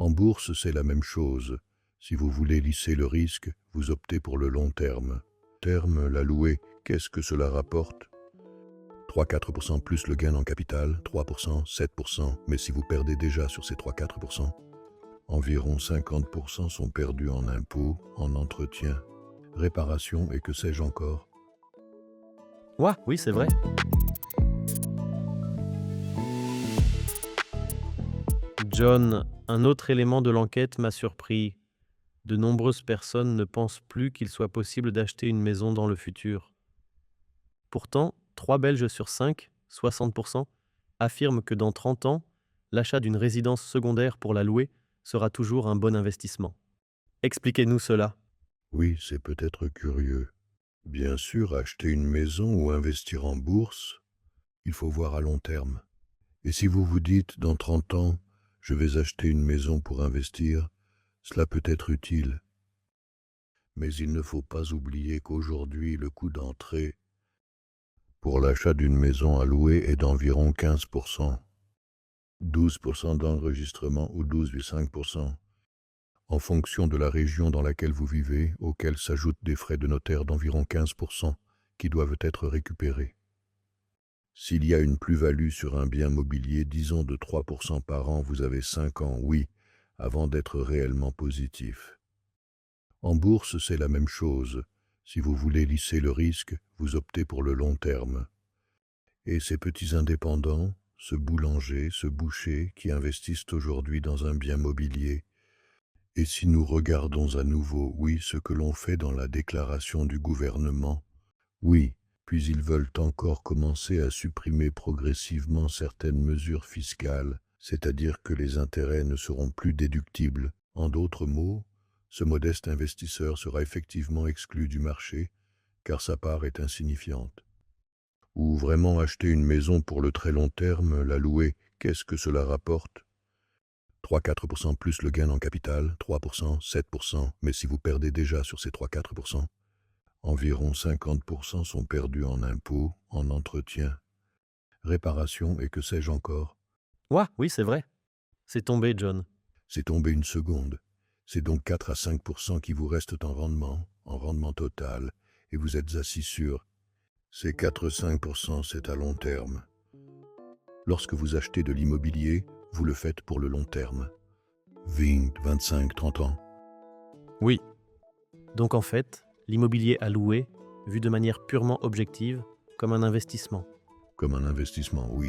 En bourse, c'est la même chose. Si vous voulez lisser le risque, vous optez pour le long terme. La louer, qu'est-ce que cela rapporte? 3-4% plus le gain en capital, 3%, 7%, mais si vous perdez déjà sur ces 3-4%, environ 50% sont perdus en impôts, en entretien, réparation et que sais-je encore. Ouah, oui, c'est vrai. John, un autre élément de l'enquête m'a surpris. De nombreuses personnes ne pensent plus qu'il soit possible d'acheter une maison dans le futur. Pourtant, 3 Belges sur 5, 60%, affirment que dans 30 ans, l'achat d'une résidence secondaire pour la louer sera toujours un bon investissement. Expliquez-nous cela. Oui, c'est peut-être curieux. Bien sûr, acheter une maison ou investir en bourse, il faut voir à long terme. Et si vous vous dites, dans 30 ans, je vais acheter une maison pour investir, cela peut être utile. Mais il ne faut pas oublier qu'aujourd'hui, le coût d'entrée pour l'achat d'une maison à louer est d'environ 15%, 12% d'enregistrement ou 12,5%, en fonction de la région dans laquelle vous vivez, auxquels s'ajoutent des frais de notaire d'environ 15% qui doivent être récupérés. S'il y a une plus-value sur un bien mobilier, disons de 3% par an, vous avez 5 ans, oui, avant d'être réellement positif. En bourse, c'est la même chose. Si vous voulez lisser le risque, vous optez pour le long terme. Et ces petits indépendants, ce boulanger, ce boucher qui investissent aujourd'hui dans un bien mobilier, et si nous regardons à nouveau, oui, ce que l'on fait dans la déclaration du gouvernement, oui, puis ils veulent encore commencer à supprimer progressivement certaines mesures fiscales, c'est-à-dire que les intérêts ne seront plus déductibles. En d'autres mots, ce modeste investisseur sera effectivement exclu du marché, car sa part est insignifiante. Ou vraiment acheter une maison pour le très long terme, la louer, qu'est-ce que cela rapporte? 3-4% plus le gain en capital, 3%, 7%, mais si vous perdez déjà sur ces 3-4%, environ 50% sont perdus en impôts, en entretien, réparation et que sais-je encore. Ouah, oui, c'est vrai. C'est tombé, John. C'est tombé une seconde. C'est donc 4 à 5% qui vous restent en rendement total, et vous êtes assis sur ces 4-5%, c'est à long terme. Lorsque vous achetez de l'immobilier, vous le faites pour le long terme. 20, 25, 30 ans. Oui. Donc en fait, l'immobilier à louer, vu de manière purement objective, comme un investissement. Comme un investissement, oui.